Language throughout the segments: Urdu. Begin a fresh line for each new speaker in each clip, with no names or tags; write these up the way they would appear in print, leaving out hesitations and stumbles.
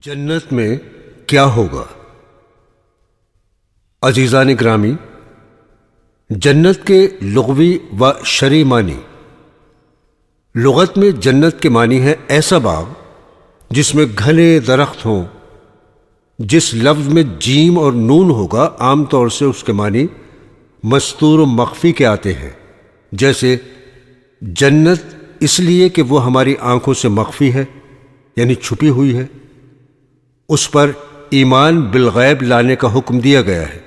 جنت میں کیا ہوگا؟ عزیزان گرامی، جنت کے لغوی و شرعی معنی۔ لغت میں جنت کے معنی ہے ایسا باغ جس میں گھنے درخت ہوں۔ جس لفظ میں جیم اور نون ہوگا عام طور سے اس کے معنی مستور و مخفی کے آتے ہیں، جیسے جنت اس لیے کہ وہ ہماری آنکھوں سے مخفی ہے، یعنی چھپی ہوئی ہے۔ اس پر ایمان بالغیب لانے کا حکم دیا گیا ہے۔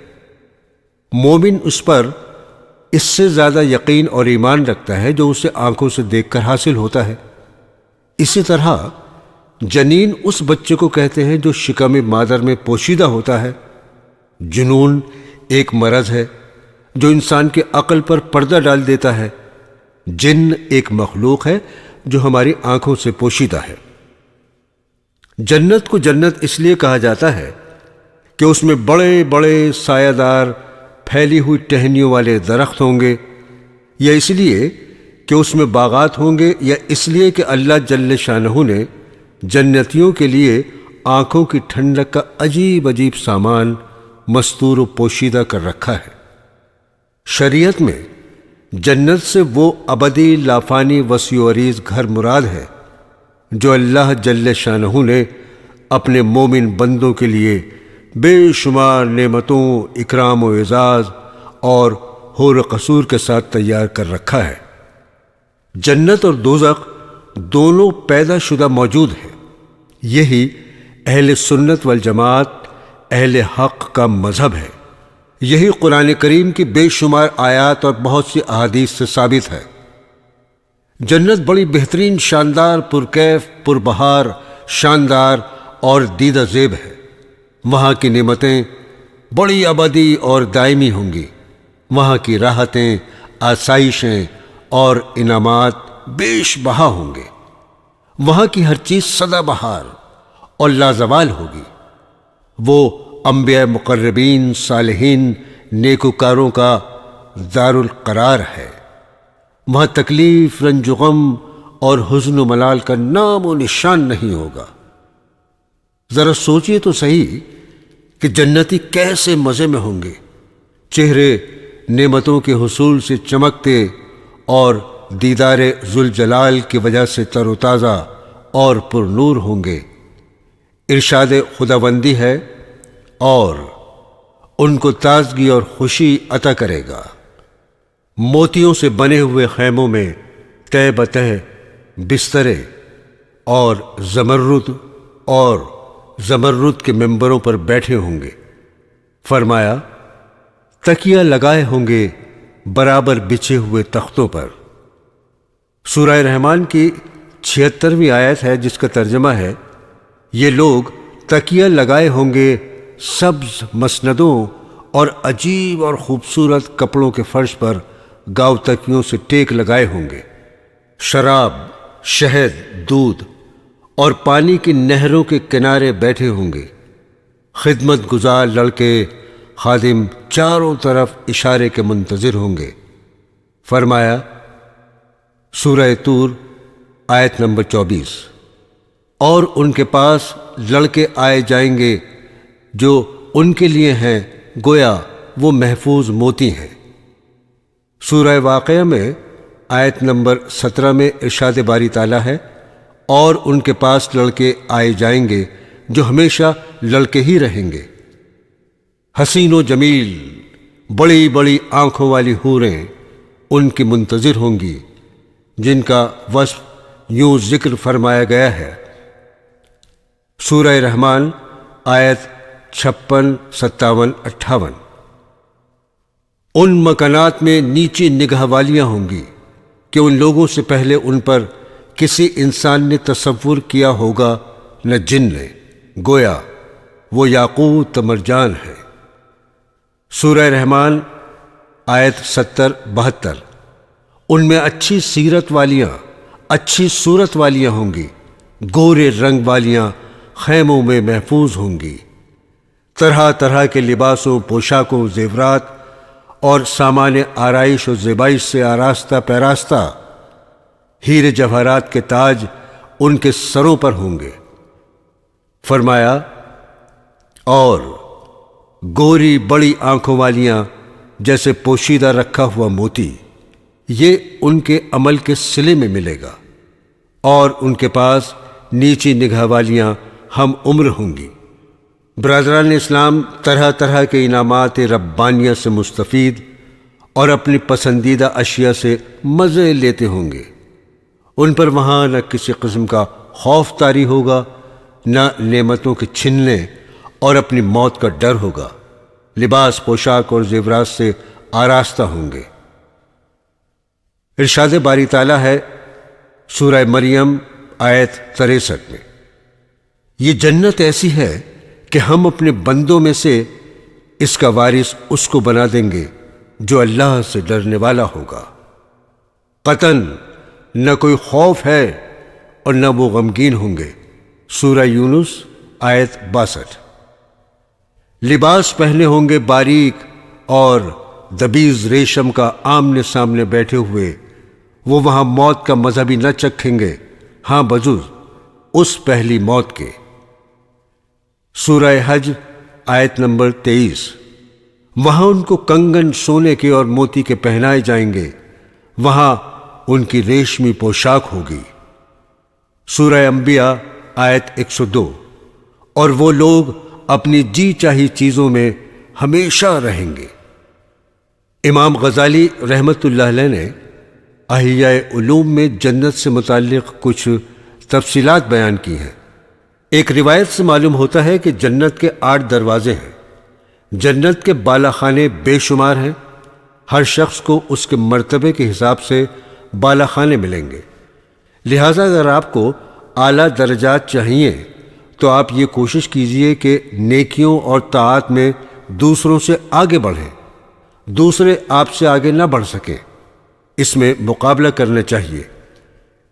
مومن اس پر اس سے زیادہ یقین اور ایمان رکھتا ہے جو اسے آنکھوں سے دیکھ کر حاصل ہوتا ہے۔ اسی طرح جنین اس بچے کو کہتے ہیں جو شکم مادر میں پوشیدہ ہوتا ہے۔ جنون ایک مرض ہے جو انسان کے عقل پر پردہ ڈال دیتا ہے۔ جن ایک مخلوق ہے جو ہماری آنکھوں سے پوشیدہ ہے۔ جنت کو جنت اس لیے کہا جاتا ہے کہ اس میں بڑے بڑے سایہ دار پھیلی ہوئی ٹہنیوں والے درخت ہوں گے، یا اس لیے کہ اس میں باغات ہوں گے، یا اس لیے کہ اللہ جل شانہ نے جنتیوں کے لیے آنکھوں کی ٹھنڈک کا عجیب عجیب سامان مستور و پوشیدہ کر رکھا ہے۔ شریعت میں جنت سے وہ ابدی لافانی وسیع و عریض گھر مراد ہے جو اللہ جل شانہ نے اپنے مومن بندوں کے لیے بے شمار نعمتوں، اکرام و اعزاز اور حور و قصور کے ساتھ تیار کر رکھا ہے۔ جنت اور دوزخ دونوں پیدا شدہ موجود ہیں۔ یہی اہل سنت والجماعت، اہل حق کا مذہب ہے۔ یہی قرآن کریم کی بے شمار آیات اور بہت سی احادیث سے ثابت ہے۔ جنت بڑی بہترین، شاندار، پرکیف، پربہار، شاندار اور دیدہ زیب ہے۔ وہاں کی نعمتیں بڑی ابدی اور دائمی ہوں گی۔ وہاں کی راحتیں، آسائشیں اور انعامات بیش بہا ہوں گے۔ وہاں کی ہر چیز سدا بہار اور لازوال ہوگی۔ وہ انبیاء مقربین، صالحین، نیکوکاروں کا دار القرار ہے۔ وہاں تکلیف، رنج و غم اور حزن و ملال کا نام و نشان نہیں ہوگا۔ ذرا سوچئے تو صحیح کہ جنتی کیسے مزے میں ہوں گے۔ چہرے نعمتوں کے حصول سے چمکتے اور دیدار ذوالجلال کی وجہ سے تر و تازہ اور پر نور ہوں گے۔ ارشاد خداوندی ہے اور ان کو تازگی اور خوشی عطا کرے گا۔ موتیوں سے بنے ہوئے خیموں میں تہ بتہ بسترے اور زمرد کے ممبروں پر بیٹھے ہوں گے۔ فرمایا تکیہ لگائے ہوں گے برابر بچھے ہوئے تختوں پر۔ سورہ رحمان کی 76ویں آیت ہے جس کا ترجمہ ہے، یہ لوگ تکیہ لگائے ہوں گے سبز مسندوں اور عجیب اور خوبصورت کپڑوں کے فرش پر گاؤ تکیوں سے ٹیک لگائے ہوں گے۔ شراب، شہد، دودھ اور پانی کی نہروں کے کنارے بیٹھے ہوں گے۔ خدمت گزار لڑکے، خادم چاروں طرف اشارے کے منتظر ہوں گے۔ فرمایا سورہ طور آیت نمبر 24، اور ان کے پاس لڑکے آئے جائیں گے جو ان کے لیے ہیں گویا وہ محفوظ موتی ہیں۔ سورہ واقعہ میں آیت نمبر 17 میں ارشاد باری تعالیٰ ہے، اور ان کے پاس لڑکے آئے جائیں گے جو ہمیشہ لڑکے ہی رہیں گے۔ حسین و جمیل، بڑی بڑی آنکھوں والی حوریں ان کی منتظر ہوں گی، جن کا وصف یوں ذکر فرمایا گیا ہے۔ سورہ رحمان آیت 56، 57، 58۔ ان مکانات میں نیچی نگاہ والیاں ہوں گی کہ ان لوگوں سے پہلے ان پر کسی انسان نے تصور کیا ہوگا نہ جن نے، گویا وہ یاقوت مرجان ہے۔ سورہ رحمان آیت 70، 72۔ ان میں اچھی سیرت والیاں، اچھی صورت والیاں ہوں گی، گورے رنگ والیاں خیموں میں محفوظ ہوں گی۔ طرح طرح کے لباسوں، پوشاکوں، زیورات اور سامان آرائش و زیبائش سے آراستہ پیراستہ، ہیرے جواہرات کے تاج ان کے سروں پر ہوں گے۔ فرمایا اور گوری بڑی آنکھوں والیاں جیسے پوشیدہ رکھا ہوا موتی، یہ ان کے عمل کے صلے میں ملے گا، اور ان کے پاس نیچی نگاہ والیاں ہم عمر ہوں گی۔ برادران اسلام طرح طرح کے انعامات ربانیہ سے مستفید اور اپنی پسندیدہ اشیاء سے مزے لیتے ہوں گے۔ ان پر وہاں نہ کسی قسم کا خوف طاری ہوگا، نہ نعمتوں کے چھننے اور اپنی موت کا ڈر ہوگا۔ لباس، پوشاک اور زیورات سے آراستہ ہوں گے۔ ارشاد باری تعالیٰ ہے سورہ مریم آیت 63 میں، یہ جنت ایسی ہے کہ ہم اپنے بندوں میں سے اس کا وارث اس کو بنا دیں گے جو اللہ سے ڈرنے والا ہوگا۔ قطعاً نہ کوئی خوف ہے اور نہ وہ غمگین ہوں گے۔ سورہ یونس آیت 62۔ لباس پہنے ہوں گے باریک اور دبیز ریشم کا، آمنے سامنے بیٹھے ہوئے وہ وہاں موت کا مزہ بھی نہ چکھیں گے، ہاں بجز اس پہلی موت کے۔ سورہ حج آیت نمبر 23۔ وہاں ان کو کنگن سونے کے اور موتی کے پہنائے جائیں گے، وہاں ان کی ریشمی پوشاک ہوگی۔ سورہ انبیاء آیت 102۔ اور وہ لوگ اپنی جی چاہی چیزوں میں ہمیشہ رہیں گے۔ امام غزالی رحمت اللہ علیہ نے احیاء علوم میں جنت سے متعلق کچھ تفصیلات بیان کی ہیں۔ ایک روایت سے معلوم ہوتا ہے کہ جنت کے 8 دروازے ہیں۔ جنت کے بالا خانے بے شمار ہیں، ہر شخص کو اس کے مرتبے کے حساب سے بالا خانے ملیں گے۔ لہٰذا اگر آپ کو اعلیٰ درجات چاہیے تو آپ یہ کوشش کیجئے کہ نیکیوں اور طاعات میں دوسروں سے آگے بڑھیں، دوسرے آپ سے آگے نہ بڑھ سکیں، اس میں مقابلہ کرنا چاہیے۔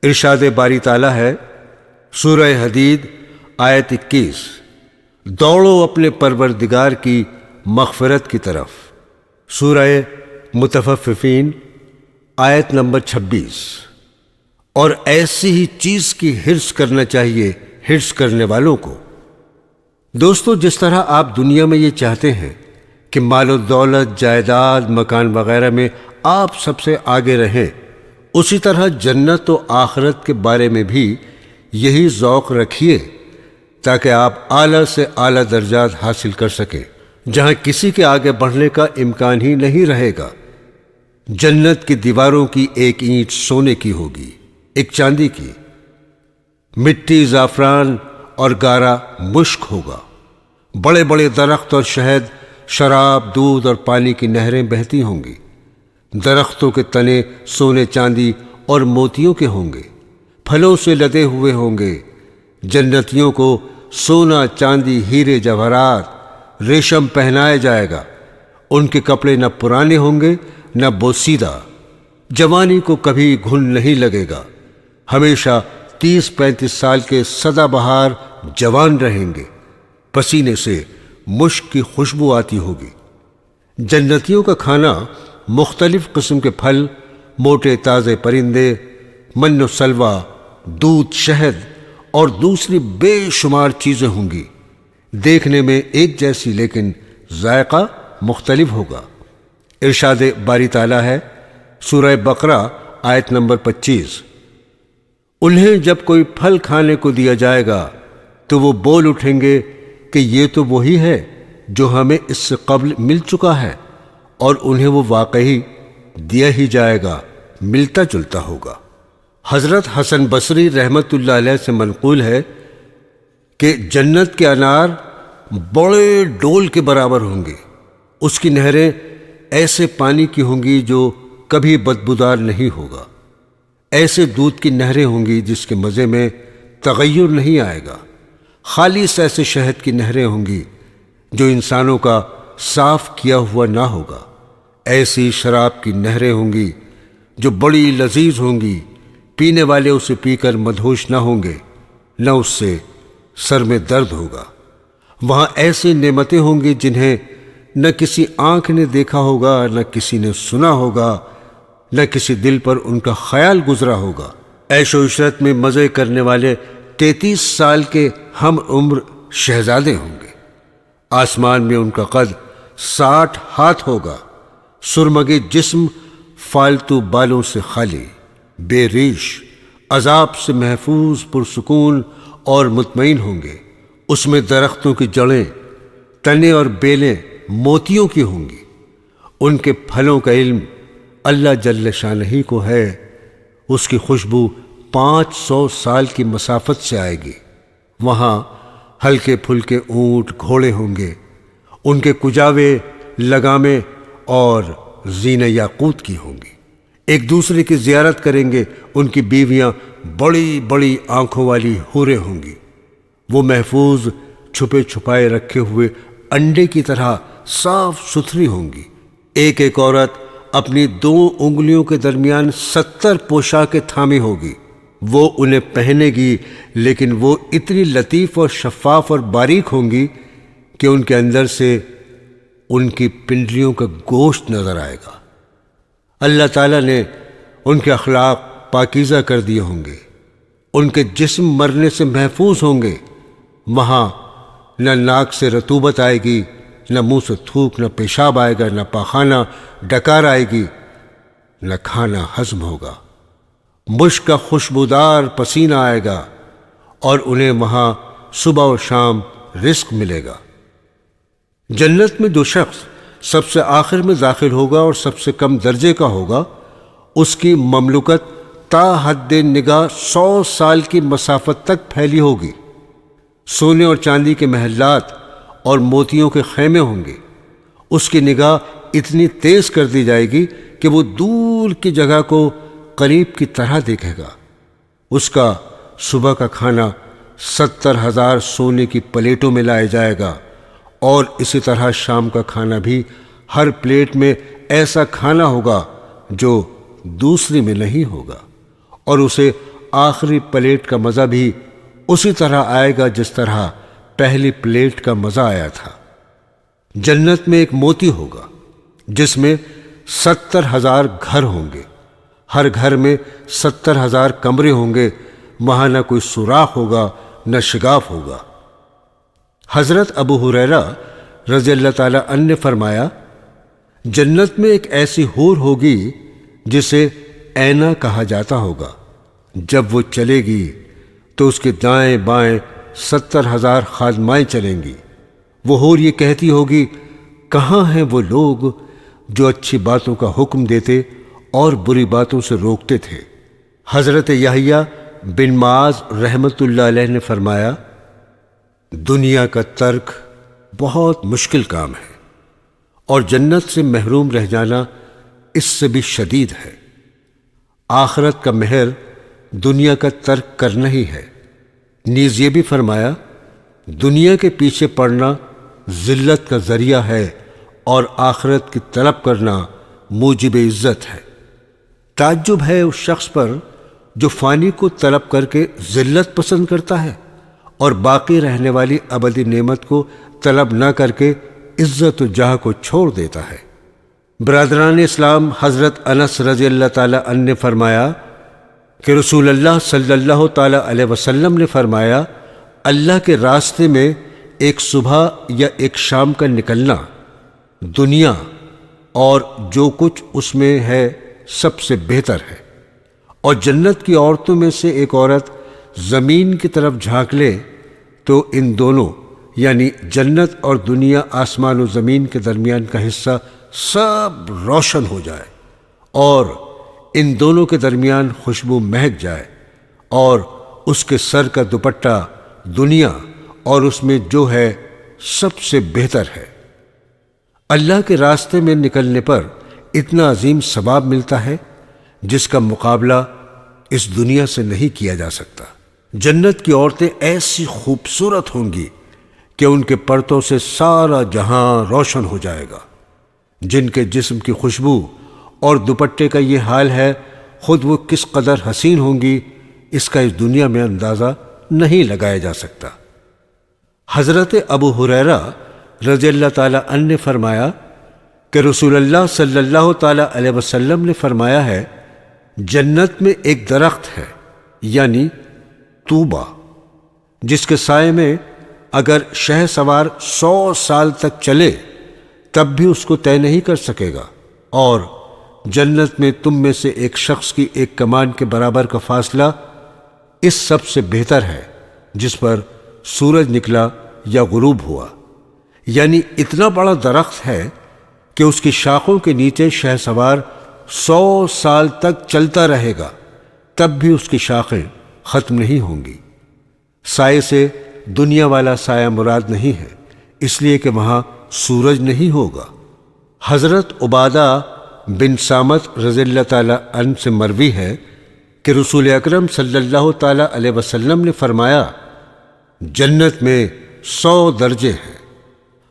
ارشاد باری تعالیٰ ہے سورہ حدید آیت 21، دوڑو اپنے پروردگار کی مغفرت کی طرف۔ سورہ متفففین آیت نمبر 26۔ اور ایسی ہی چیز کی حرص کرنا چاہیے حرص کرنے والوں کو۔ دوستو، جس طرح آپ دنیا میں یہ چاہتے ہیں کہ مال و دولت، جائیداد، مکان وغیرہ میں آپ سب سے آگے رہیں، اسی طرح جنت و آخرت کے بارے میں بھی یہی ذوق رکھیے تاکہ آپ اعلیٰ سے اعلیٰ درجات حاصل کر سکیں، جہاں کسی کے آگے بڑھنے کا امکان ہی نہیں رہے گا۔ جنت کی دیواروں کی ایک اینٹ سونے کی ہوگی، ایک چاندی کی، مٹی زعفران اور گارا مشک ہوگا۔ بڑے بڑے درخت اور شہد، شراب، دودھ اور پانی کی نہریں بہتی ہوں گی۔ درختوں کے تنے سونے، چاندی اور موتیوں کے ہوں گے، پھلوں سے لدے ہوئے ہوں گے۔ جنتیوں کو سونا، چاندی، ہیرے، جواہرات، ریشم پہنایا جائے گا۔ ان کے کپڑے نہ پرانے ہوں گے نہ بوسیدہ، جوانی کو کبھی گھن نہیں لگے گا، ہمیشہ 30-35 سال کے سدا بہار جوان رہیں گے۔ پسینے سے مشک کی خوشبو آتی ہوگی۔ جنتیوں کا کھانا مختلف قسم کے پھل، موٹے تازے پرندے، من و سلوہ، دودھ، شہد اور دوسری بے شمار چیزیں ہوں گی، دیکھنے میں ایک جیسی لیکن ذائقہ مختلف ہوگا۔ ارشاد باری تعالیٰ ہے سورہ بقرہ آیت نمبر 25، انہیں جب کوئی پھل کھانے کو دیا جائے گا تو وہ بول اٹھیں گے کہ یہ تو وہی ہے جو ہمیں اس سے قبل مل چکا ہے، اور انہیں وہ واقعی دیا ہی جائے گا، ملتا جلتا ہوگا۔ حضرت حسن بصری رحمت اللہ علیہ سے منقول ہے کہ جنت کے انار بڑے ڈول کے برابر ہوں گے، اس کی نہریں ایسے پانی کی ہوں گی جو کبھی بدبودار نہیں ہوگا، ایسے دودھ کی نہریں ہوں گی جس کے مزے میں تغیر نہیں آئے گا، خالص ایسے شہد کی نہریں ہوں گی جو انسانوں کا صاف کیا ہوا نہ ہوگا، ایسی شراب کی نہریں ہوں گی جو بڑی لذیذ ہوں گی، پینے والے اسے پی کر مدہوش نہ ہوں گے، نہ اس سے سر میں درد ہوگا۔ وہاں ایسی نعمتیں ہوں گی جنہیں نہ کسی آنکھ نے دیکھا ہوگا، نہ کسی نے سنا ہوگا، نہ کسی دل پر ان کا خیال گزرا ہوگا۔ عیش و عشرت میں مزے کرنے والے 33 سال کے ہم عمر شہزادے ہوں گے۔ آسمان میں ان کا قد 60 ہاتھ ہوگا، سرمگے جسم، فالتو بالوں سے خالی، بے ریش، عذاب سے محفوظ، پرسکون اور مطمئن ہوں گے۔ اس میں درختوں کی جڑیں، تنے اور بیلیں موتیوں کی ہوں گی۔ ان کے پھلوں کا علم اللہ جل شانہ کو ہے، اس کی خوشبو 500 سال کی مسافت سے آئے گی۔ وہاں ہلکے پھلکے اونٹ، گھوڑے ہوں گے، ان کے کجاوے، لگامیں اور زینہ یاقوت کی ہوں گی۔ ایک دوسرے کی زیارت کریں گے، ان کی بیویاں بڑی بڑی آنکھوں والی حوریں ہوں گی۔ وہ محفوظ، چھپے چھپائے رکھے ہوئے انڈے کی طرح صاف ستھری ہوں گی۔ ایک ایک عورت اپنی 2 انگلیوں کے درمیان 70 پوشاکیں تھامے ہوگی۔ وہ انہیں پہنے گی، لیکن وہ اتنی لطیف اور شفاف اور باریک ہوں گی کہ ان کے اندر سے ان کی پنڈلیوں کا گوشت نظر آئے گا۔ اللہ تعالیٰ نے ان کے اخلاق پاکیزہ کر دیے ہوں گے، ان کے جسم مرنے سے محفوظ ہوں گے۔ وہاں نہ ناک سے رطوبت آئے گی، نہ منہ سے تھوک، نہ پیشاب آئے گا، نہ پاخانہ ڈکار آئے گی، نہ کھانا ہضم ہوگا۔ مشک کا خوشبودار پسینہ آئے گا، اور انہیں وہاں صبح و شام رزق ملے گا۔ جنت میں جو شخص سب سے آخر میں داخل ہوگا اور سب سے کم درجے کا ہوگا، اس کی مملکت تا حد نگاہ 100 سال کی مسافت تک پھیلی ہوگی۔ سونے اور چاندی کے محلات اور موتیوں کے خیمے ہوں گے۔ اس کی نگاہ اتنی تیز کر دی جائے گی کہ وہ دور کی جگہ کو قریب کی طرح دیکھے گا۔ اس کا صبح کا کھانا 70,000 سونے کی پلیٹوں میں لایا جائے گا، اور اسی طرح شام کا کھانا بھی ہر پلیٹ میں ایسا کھانا ہوگا جو دوسری میں نہیں ہوگا، اور اسے آخری پلیٹ کا مزہ بھی اسی طرح آئے گا جس طرح پہلی پلیٹ کا مزہ آیا تھا۔ جنت میں ایک موتی ہوگا جس میں 70,000 گھر ہوں گے، ہر گھر میں 70,000 کمرے ہوں گے۔ وہاں نہ کوئی سوراخ ہوگا، نہ شگاف ہوگا۔ حضرت ابو ہریرہ رضی اللہ تعالی عنہ نے فرمایا، جنت میں ایک ایسی حور ہوگی جسے اینا کہا جاتا ہوگا۔ جب وہ چلے گی تو اس کے دائیں بائیں 70,000 خادمائیں چلیں گی۔ وہ حور یہ کہتی ہوگی، کہاں ہیں وہ لوگ جو اچھی باتوں کا حکم دیتے اور بری باتوں سے روکتے تھے؟ حضرت یحییٰ بن معاذ رحمت اللہ علیہ نے فرمایا، دنیا کا ترک بہت مشکل کام ہے، اور جنت سے محروم رہ جانا اس سے بھی شدید ہے۔ آخرت کا مہر دنیا کا ترک کرنا ہی ہے۔ نیز یہ بھی فرمایا، دنیا کے پیچھے پڑنا ذلت کا ذریعہ ہے، اور آخرت کی طلب کرنا موجب عزت ہے۔ تعجب ہے اس شخص پر جو فانی کو طلب کر کے ذلت پسند کرتا ہے، اور باقی رہنے والی ابدی نعمت کو طلب نہ کر کے عزت و جاہ کو چھوڑ دیتا ہے۔ برادران اسلام، حضرت انس رضی اللہ تعالی عنہ نے فرمایا کہ رسول اللہ صلی اللہ تعالی علیہ وسلم نے فرمایا، اللہ کے راستے میں ایک صبح یا ایک شام کا نکلنا دنیا اور جو کچھ اس میں ہے سب سے بہتر ہے، اور جنت کی عورتوں میں سے ایک عورت زمین کی طرف جھانک لے تو ان دونوں یعنی جنت اور دنیا، آسمان و زمین کے درمیان کا حصہ سب روشن ہو جائے، اور ان دونوں کے درمیان خوشبو مہک جائے، اور اس کے سر کا دوپٹہ دنیا اور اس میں جو ہے سب سے بہتر ہے۔ اللہ کے راستے میں نکلنے پر اتنا عظیم ثواب ملتا ہے جس کا مقابلہ اس دنیا سے نہیں کیا جا سکتا۔ جنت کی عورتیں ایسی خوبصورت ہوں گی کہ ان کے پرتوں سے سارا جہاں روشن ہو جائے گا۔ جن کے جسم کی خوشبو اور دوپٹے کا یہ حال ہے، خود وہ کس قدر حسین ہوں گی اس کا اس دنیا میں اندازہ نہیں لگایا جا سکتا۔ حضرت ابو ہریرہ رضی اللہ تعالی عنہ نے فرمایا کہ رسول اللہ صلی اللہ تعالی علیہ وسلم نے فرمایا ہے، جنت میں ایک درخت ہے یعنی طوبہ، جس کے سائے میں اگر شہ سوار 100 سال تک چلے تب بھی اس کو طے نہیں کر سکے گا، اور جنت میں تم میں سے ایک شخص کی ایک کمان کے برابر کا فاصلہ اس سب سے بہتر ہے جس پر سورج نکلا یا غروب ہوا۔ یعنی اتنا بڑا درخت ہے کہ اس کی شاخوں کے نیچے شہ سوار 100 سال تک چلتا رہے گا، تب بھی اس کی شاخیں ختم نہیں ہوں گی۔ سائے سے دنیا والا سایہ مراد نہیں ہے، اس لیے کہ وہاں سورج نہیں ہوگا۔ حضرت عبادہ بن صامت رضی اللہ تعالی عنہ سے مروی ہے کہ رسول اکرم صلی اللہ تعالی علیہ وسلم نے فرمایا، جنت میں 100 درجے ہیں،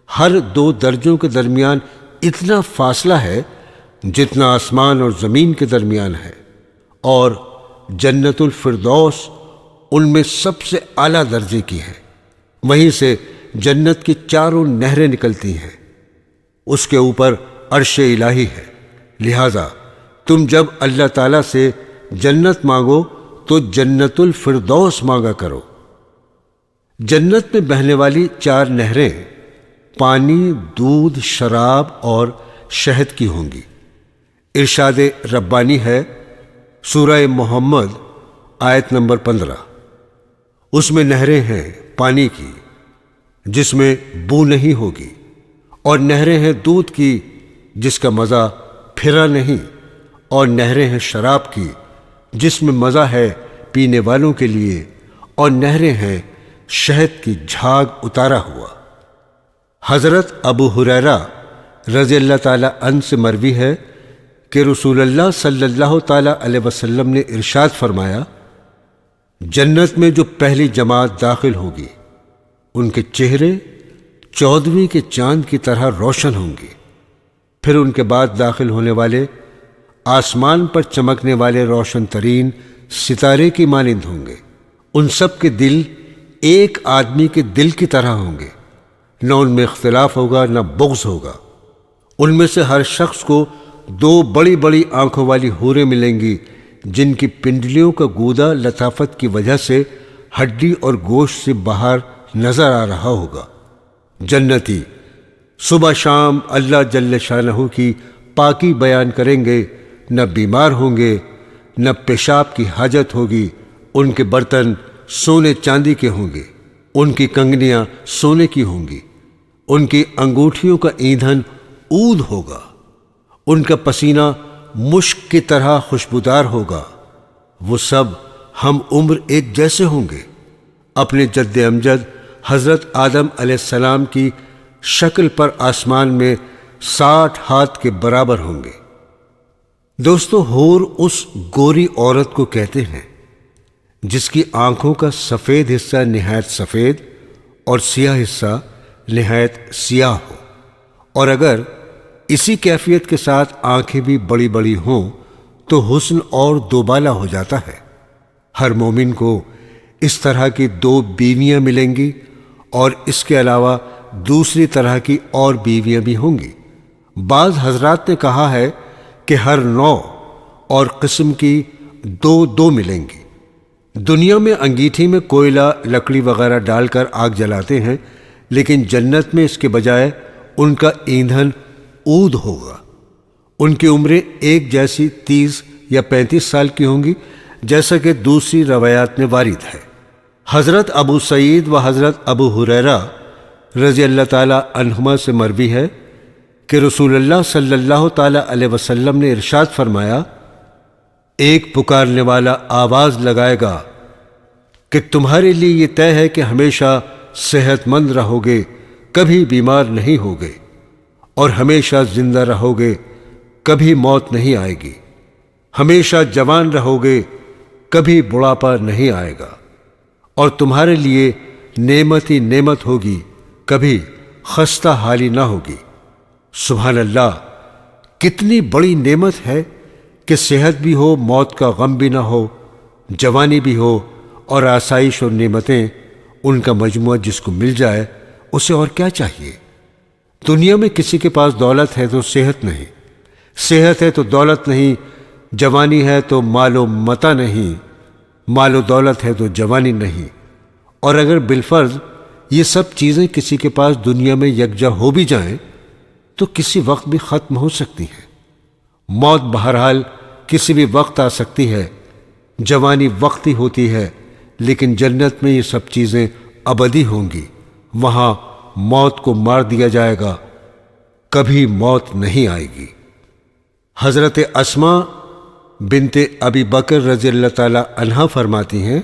ہر 2 درجوں کے درمیان اتنا فاصلہ ہے جتنا آسمان اور زمین کے درمیان ہے، اور جنت الفردوس ان میں سب سے اعلیٰ درجے کی ہے۔ وہیں سے جنت کی 4 نہریں نکلتی ہیں، اس کے اوپر عرش الہی ہے۔ لہذا تم جب اللہ تعالیٰ سے جنت مانگو تو جنت الفردوس مانگا کرو۔ جنت میں بہنے والی 4 نہریں پانی، دودھ، شراب اور شہد کی ہوں گی۔ ارشاد ربانی ہے سورہ محمد آیت نمبر 15، اس میں نہریں ہیں پانی کی جس میں بو نہیں ہوگی، اور نہریں ہیں دودھ کی جس کا مزہ پھرا نہیں، اور نہریں ہیں شراب کی جس میں مزہ ہے پینے والوں کے لیے، اور نہریں ہیں شہد کی جھاگ اتارا ہوا۔ حضرت ابو ہریرہ رضی اللہ تعالی عنہ سے مروی ہے کہ رسول اللہ صلی اللہ تعالی علیہ وسلم نے ارشاد فرمایا، جنت میں جو پہلی جماعت داخل ہوگی ان کے چہرے 14ویں کے چاند کی طرح روشن ہوں گے، پھر ان کے بعد داخل ہونے والے آسمان پر چمکنے والے روشن ترین ستارے کی مانند ہوں گے۔ ان سب کے دل ایک آدمی کے دل کی طرح ہوں گے، نہ ان میں اختلاف ہوگا نہ بغض ہوگا۔ ان میں سے ہر شخص کو 2 بڑی بڑی آنکھوں والی حوریں ملیں گی جن کی پنڈلیوں کا گودا لطافت کی وجہ سے ہڈی اور گوشت سے باہر نظر آ رہا ہوگا۔ جنتی صبح شام اللہ جل شانہ کی پاکی بیان کریں گے، نہ بیمار ہوں گے، نہ پیشاب کی حاجت ہوگی۔ ان کے برتن سونے چاندی کے ہوں گے، ان کی کنگنیاں سونے کی ہوں گی، ان کی انگوٹھیوں کا ایندھن عود ہوگا، ان کا پسینہ مشک کی طرح خوشبودار ہوگا۔ وہ سب ہم عمر ایک جیسے ہوں گے، اپنے جد امجد حضرت آدم علیہ السلام کی شکل پر آسمان میں 60 ہاتھ کے برابر ہوں گے۔ دوستو، حور اس گوری عورت کو کہتے ہیں جس کی آنکھوں کا سفید حصہ نہایت سفید اور سیاہ حصہ نہایت سیاہ ہو، اور اگر اسی کیفیت کے ساتھ آنکھیں بھی بڑی بڑی ہوں تو حسن اور دوبالا ہو جاتا ہے۔ ہر مومن کو اس طرح کی 2 بیویاں ملیں گی، اور اس کے علاوہ دوسری طرح کی اور بیویاں بھی ہوں گی۔ بعض حضرات نے کہا ہے کہ ہر نوع اور قسم کی 2 ملیں گی۔ دنیا میں انگیٹھی میں کوئلہ، لکڑی وغیرہ ڈال کر آگ جلاتے ہیں، لیکن جنت میں اس کے بجائے ان کا ایندھن عود ہوگا۔ ان کی عمریں ایک جیسی 30 یا 35 سال کی ہوں گی، جیسا کہ دوسری روایات میں وارد ہے۔ حضرت ابو سعید و حضرت ابو ہریرہ رضی اللہ تعالی عنہما سے مروی ہے کہ رسول اللہ صلی اللہ تعالی علیہ وسلم نے ارشاد فرمایا، ایک پکارنے والا آواز لگائے گا کہ تمہارے لیے یہ طے ہے کہ ہمیشہ صحت مند رہو گے، کبھی بیمار نہیں ہوگے، اور ہمیشہ زندہ رہو گے، کبھی موت نہیں آئے گی، ہمیشہ جوان رہو گے، کبھی بڑھاپا نہیں آئے گا، اور تمہارے لیے نعمت ہی نعمت ہوگی، کبھی خستہ حالی نہ ہوگی۔ سبحان اللہ، کتنی بڑی نعمت ہے کہ صحت بھی ہو، موت کا غم بھی نہ ہو، جوانی بھی ہو، اور آسائش اور نعمتیں ان کا مجموعہ جس کو مل جائے اسے اور کیا چاہیے۔ دنیا میں کسی کے پاس دولت ہے تو صحت نہیں، صحت ہے تو دولت نہیں، جوانی ہے تو مال و متاع نہیں، مال و دولت ہے تو جوانی نہیں، اور اگر بالفرض یہ سب چیزیں کسی کے پاس دنیا میں یکجا ہو بھی جائیں تو کسی وقت بھی ختم ہو سکتی ہیں۔ موت بہرحال کسی بھی وقت آ سکتی ہے، جوانی وقتی ہوتی ہے، لیکن جنت میں یہ سب چیزیں ابدی ہوں گی۔ وہاں موت کو مار دیا جائے گا، کبھی موت نہیں آئے گی۔ حضرت اسماء بنت ابی بکر رضی اللہ تعالی عنہا فرماتی ہیں،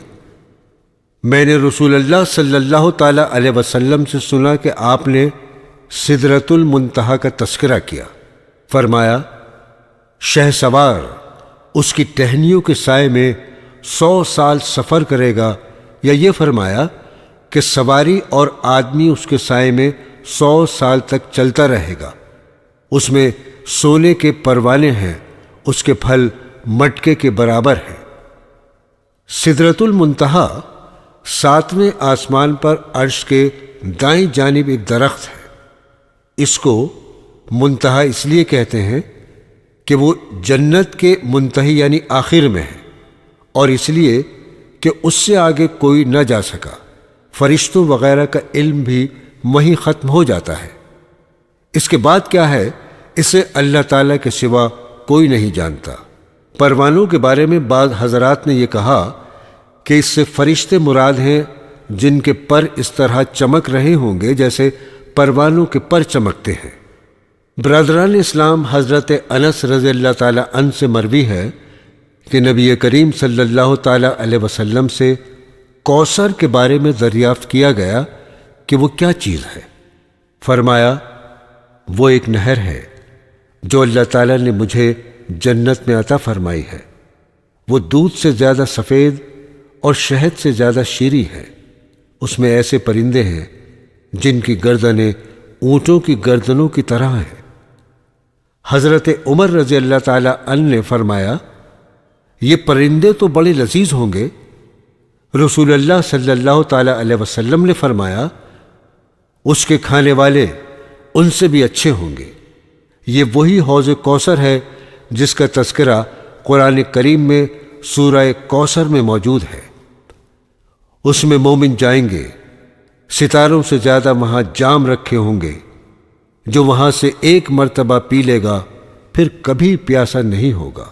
میں نے رسول اللہ صلی اللہ تعالی علیہ وسلم سے سنا کہ آپ نے سدرۃ المنتہا کا تذکرہ کیا۔ فرمایا، شہ سوار اس کی ٹہنیوں کے سائے میں 100 سال سفر کرے گا، یا یہ فرمایا کہ سواری اور آدمی اس کے سائے میں 100 سال تک چلتا رہے گا۔ اس میں سونے کے پروانے ہیں، اس کے پھل مٹکے کے برابر ہیں۔ سدرۃ المنتہا 7ویں آسمان پر عرش کے دائیں جانب ایک درخت ہے۔ اس کو منتہا اس لیے کہتے ہیں کہ وہ جنت کے منتہی یعنی آخر میں ہے، اور اس لیے کہ اس سے آگے کوئی نہ جا سکا۔ فرشتوں وغیرہ کا علم بھی وہیں ختم ہو جاتا ہے۔ اس کے بعد کیا ہے، اسے اللہ تعالیٰ کے سوا کوئی نہیں جانتا۔ پروانوں کے بارے میں بعض حضرات نے یہ کہا کہ اس سے فرشتے مراد ہیں جن کے پر اس طرح چمک رہے ہوں گے جیسے پروانوں کے پر چمکتے ہیں۔ برادران اسلام، حضرت انس رضی اللہ تعالی عنہ سے مروی ہے کہ نبی کریم صلی اللہ تعالی علیہ وسلم سے کوثر کے بارے میں دریافت کیا گیا کہ وہ کیا چیز ہے۔ فرمایا، وہ ایک نہر ہے جو اللہ تعالیٰ نے مجھے جنت میں عطا فرمائی ہے۔ وہ دودھ سے زیادہ سفید اور شہد سے زیادہ شیریں ہے۔ اس میں ایسے پرندے ہیں جن کی گردنیں اونٹوں کی گردنوں کی طرح ہیں۔ حضرت عمر رضی اللہ تعالی عنہ نے فرمایا، یہ پرندے تو بڑے لذیذ ہوں گے۔ رسول اللہ صلی اللہ تعالی علیہ وسلم نے فرمایا، اس کے کھانے والے ان سے بھی اچھے ہوں گے۔ یہ وہی حوض کوثر ہے جس کا تذکرہ قرآن کریم میں سورہ کوثر میں موجود ہے۔ اس میں مومن جائیں گے، ستاروں سے زیادہ وہاں جام رکھے ہوں گے، جو وہاں سے ایک مرتبہ پی لے گا پھر کبھی پیاسا نہیں ہوگا۔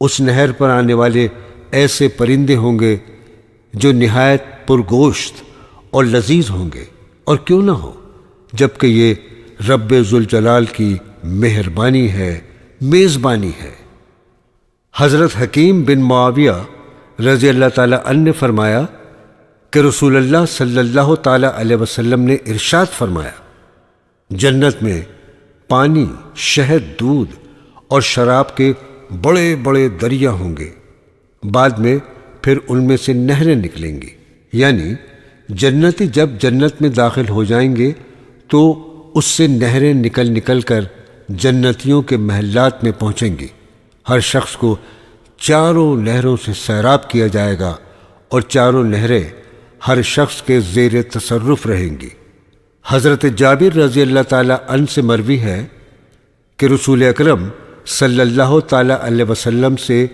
اس نہر پر آنے والے ایسے پرندے ہوں گے جو نہایت پرگوشت اور لذیذ ہوں گے، اور کیوں نہ ہو، جبکہ یہ رب ذوالجلال کی مہربانی ہے، میزبانی ہے۔ حضرت حکیم بن معاویہ رضی اللہ تعالی عنہ نے فرمایا کہ رسول اللہ صلی اللہ تعالی علیہ وسلم نے ارشاد فرمایا، جنت میں پانی، شہد، دودھ اور شراب کے بڑے بڑے دریا ہوں گے، بعد میں پھر ان میں سے نہریں نکلیں گی۔ یعنی جنتی جب جنت میں داخل ہو جائیں گے تو اس سے نہریں نکل نکل کر جنتیوں کے محلات میں پہنچیں گی۔ ہر شخص کو چاروں نہروں سے سیراب کیا جائے گا، اور چاروں نہریں ہر شخص کے زیر تصرف رہیں گی۔ حضرت جابر رضی اللہ تعالی عنہ سے مروی ہے کہ رسول اکرم صلی اللہ تعالی علیہ وسلم سے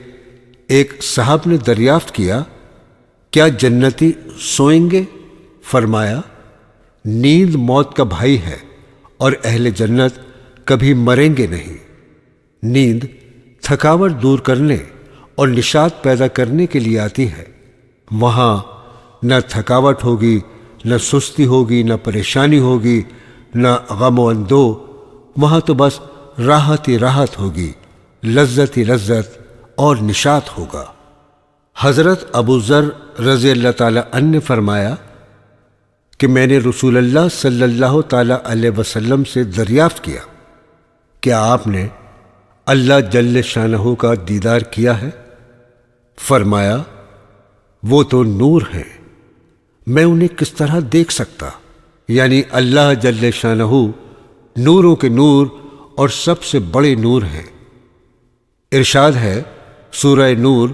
ایک صاحب نے دریافت کیا، کیا جنتی سوئیں گے؟ فرمایا، نیند موت کا بھائی ہے اور اہل جنت کبھی مریں گے نہیں۔ نیند تھکاوٹ دور کرنے اور نشاط پیدا کرنے کے لیے آتی ہے۔ وہاں نہ تھکاوٹ ہوگی، نہ سستی ہوگی، نہ پریشانی ہوگی، نہ غم و اندو۔ وہاں تو بس راحت ہی راحت ہوگی، لذت ہی لذت اور نشاط ہوگا۔ حضرت ابو ذر رضی اللہ تعالی عنہ نے فرمایا کہ میں نے رسول اللہ صلی اللہ تعالی علیہ وسلم سے دریافت کیا، کیا آپ نے اللہ جل شانہ کا دیدار کیا ہے؟ فرمایا، وہ تو نور ہیں، میں انہیں کس طرح دیکھ سکتا؟ یعنی اللہ جل شانہ نوروں کے نور اور سب سے بڑے نور ہیں۔ ارشاد ہے سورہ نور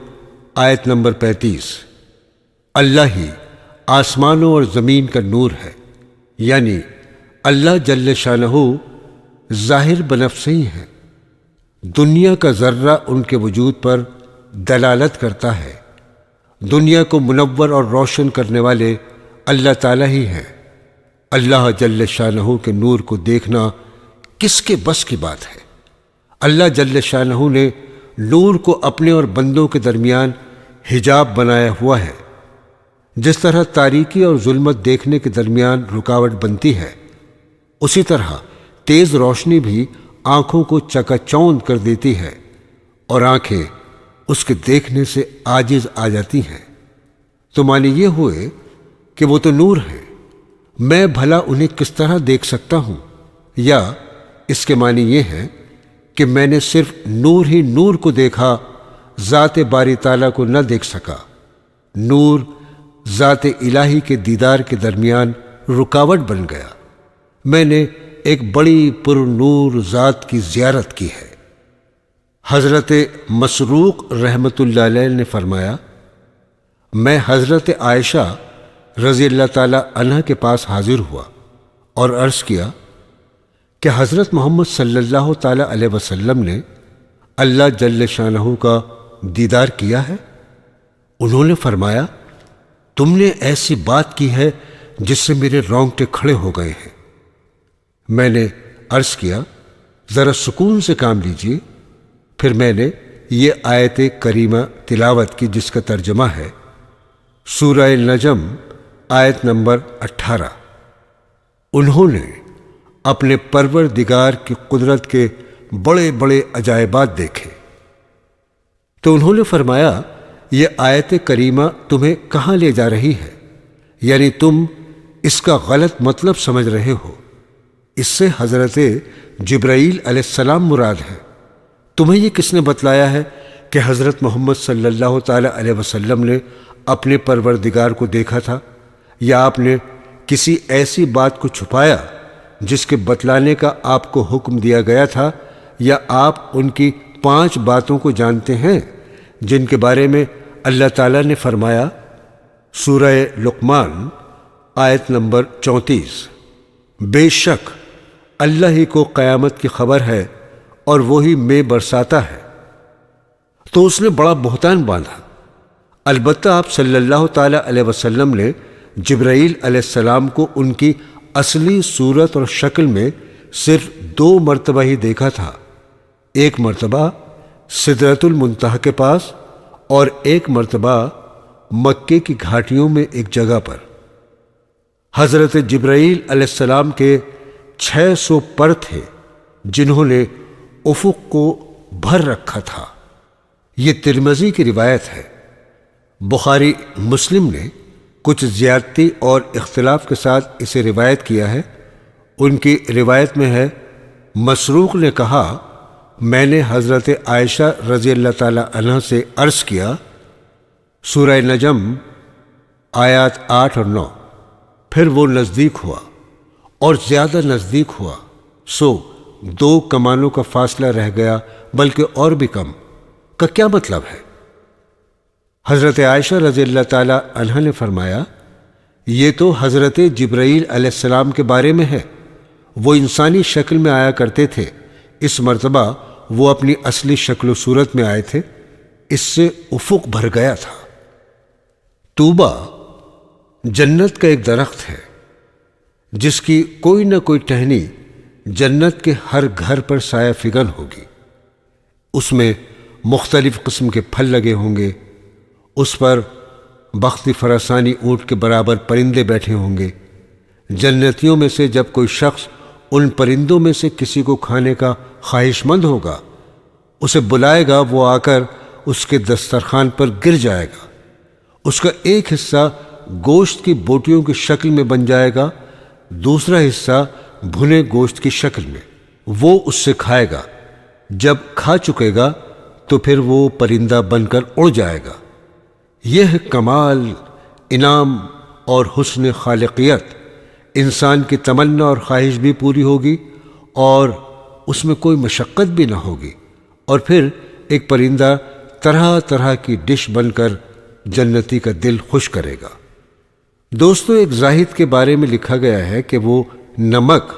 آیت نمبر 35، اللہ ہی آسمانوں اور زمین کا نور ہے، یعنی اللہ جل شانہ ظاہر بنفسہ ہی ہیں۔ دنیا کا ذرہ ان کے وجود پر دلالت کرتا ہے۔ دنیا کو منور اور روشن کرنے والے اللہ تعالیٰ ہی ہیں۔ اللہ جل شانہ کے نور کو دیکھنا کس کے بس کی بات ہے؟ اللہ جل شانہ نے نور کو اپنے اور بندوں کے درمیان حجاب بنایا ہوا ہے۔ جس طرح تاریکی اور ظلمت دیکھنے کے درمیان رکاوٹ بنتی ہے، اسی طرح تیز روشنی بھی آنکھوں کو چکا چوند کر دیتی ہے اور آنکھیں اس کے دیکھنے سے عاجز آ جاتی ہیں۔ تو معنی یہ ہوئے کہ وہ تو نور ہے، میں بھلا انہیں کس طرح دیکھ سکتا ہوں؟ یا اس کے معنی یہ ہے کہ میں نے صرف نور ہی نور کو دیکھا، ذات باری تعالیٰ کو نہ دیکھ سکا۔ نور ذات الہی کے دیدار کے درمیان رکاوٹ بن گیا۔ میں نے ایک بڑی پر نور ذات کی زیارت کی ہے۔ حضرت مسروق رحمۃ اللہ علیہ نے فرمایا، میں حضرت عائشہ رضی اللہ تعالی عنہ کے پاس حاضر ہوا اور عرض کیا کہ حضرت محمد صلی اللہ تعالی علیہ وسلم نے اللہ جل شانہ کا دیدار کیا ہے؟ انہوں نے فرمایا، تم نے ایسی بات کی ہے جس سے میرے رونگٹے کھڑے ہو گئے ہیں۔ میں نے عرض کیا، ذرا سکون سے کام لیجیے۔ پھر میں نے یہ آیت کریمہ تلاوت کی جس کا ترجمہ ہے سورہ نجم آیت نمبر 18۔ انہوں نے اپنے پروردگار کی قدرت کے بڑے بڑے عجائبات دیکھے۔ تو انہوں نے فرمایا، یہ آیت کریمہ تمہیں کہاں لے جا رہی ہے؟ یعنی تم اس کا غلط مطلب سمجھ رہے ہو۔ اس سے حضرت جبرائیل علیہ السلام مراد ہے۔ تمہیں یہ کس نے بتلایا ہے کہ حضرت محمد صلی اللہ تعالی علیہ وسلم نے اپنے پروردگار کو دیکھا تھا؟ یا آپ نے کسی ایسی بات کو چھپایا جس کے بتلانے کا آپ کو حکم دیا گیا تھا؟ یا آپ ان کی 5 باتوں کو جانتے ہیں جن کے بارے میں اللہ تعالیٰ نے فرمایا سورہ لقمان آیت نمبر 34، بے شک اللہ ہی کو قیامت کی خبر ہے اور وہی میں برساتا ہے۔ تو اس نے بڑا بہتان باندھا۔ البتہ آپ صلی اللہ تعالی علیہ وسلم نے جبرائیل علیہ السلام کو ان کی اصلی صورت اور شکل میں صرف 2 مرتبہ ہی دیکھا تھا۔ ایک مرتبہ سدرۃ المنتہا کے پاس اور ایک مرتبہ مکے کی گھاٹیوں میں ایک جگہ پر۔ حضرت جبرائیل علیہ السلام کے 600 پر تھے جنہوں نے افق کو بھر رکھا تھا۔ یہ ترمذی کی روایت ہے۔ بخاری مسلم نے کچھ زیادتی اور اختلاف کے ساتھ اسے روایت کیا ہے۔ ان کی روایت میں ہے، مسروق نے کہا، میں نے حضرت عائشہ رضی اللہ تعالی عنہ سے عرض کیا، سورہ نجم آیات 8 اور 9۔ پھر وہ نزدیک ہوا اور زیادہ نزدیک ہوا، سو 2 کمانوں کا فاصلہ رہ گیا، بلکہ اور بھی کم۔ کا کیا مطلب ہے؟ حضرت عائشہ رضی اللہ تعالی عنہ نے فرمایا، یہ تو حضرت جبرائیل علیہ السلام کے بارے میں ہے۔ وہ انسانی شکل میں آیا کرتے تھے، اس مرتبہ وہ اپنی اصلی شکل و صورت میں آئے تھے، اس سے افق بھر گیا تھا۔ طوبہ جنت کا ایک درخت ہے جس کی کوئی نہ کوئی ٹہنی جنت کے ہر گھر پر سایہ فگن ہوگی۔ اس میں مختلف قسم کے پھل لگے ہوں گے، اس پر بخت فرسانی اونٹ کے برابر پرندے بیٹھے ہوں گے۔ جنتیوں میں سے جب کوئی شخص ان پرندوں میں سے کسی کو کھانے کا خواہش مند ہوگا، اسے بلائے گا، وہ آ کر اس کے دسترخوان پر گر جائے گا۔ اس کا ایک حصہ گوشت کی بوٹیوں کی شکل میں بن جائے گا، دوسرا حصہ بھنے گوشت کی شکل میں۔ وہ اس سے کھائے گا، جب کھا چکے گا تو پھر وہ پرندہ بن کر اڑ جائے گا۔ یہ ہے کمال، انعام اور حسن خالقیت۔ انسان کی تمنا اور خواہش بھی پوری ہوگی اور اس میں کوئی مشقت بھی نہ ہوگی، اور پھر ایک پرندہ طرح طرح کی ڈش بن کر جنتی کا دل خوش کرے گا۔ دوستو، ایک زاہد کے بارے میں لکھا گیا ہے کہ وہ نمک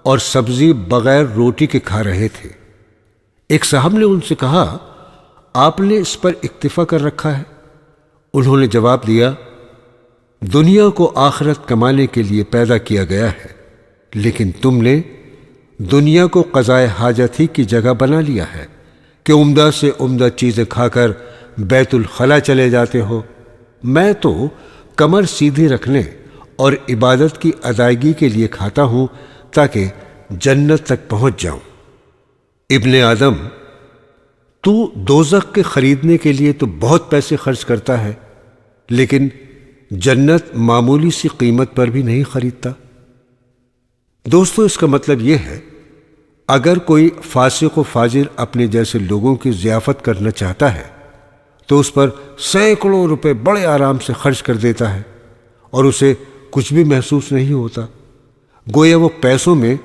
اور سبزی بغیر روٹی کے کھا رہے تھے۔ ایک صاحب نے ان سے کہا، آپ نے اس پر اکتفا کر رکھا ہے؟ انہوں نے جواب دیا، دنیا کو آخرت کمانے کے لیے پیدا کیا گیا ہے، لیکن تم نے دنیا کو قضائے حاجت ہی کی جگہ بنا لیا ہے کہ عمدہ سے عمدہ چیزیں کھا کر بیت الخلا چلے جاتے ہو۔ میں تو کمر سیدھی رکھنے اور عبادت کی ادائیگی کے لیے کھاتا ہوں تاکہ جنت تک پہنچ جاؤں۔ ابن آدم، تو دوزخ کے خریدنے کے لیے تو بہت پیسے خرچ کرتا ہے، لیکن جنت معمولی سی قیمت پر بھی نہیں خریدتا۔ دوستو، اس کا مطلب یہ ہے، اگر کوئی فاسق و فاجر اپنے جیسے لوگوں کی ضیافت کرنا چاہتا ہے تو اس پر سینکڑوں روپے بڑے آرام سے خرچ کر دیتا ہے اور اسے کچھ بھی محسوس نہیں ہوتا، گویا وہ پیسوں میں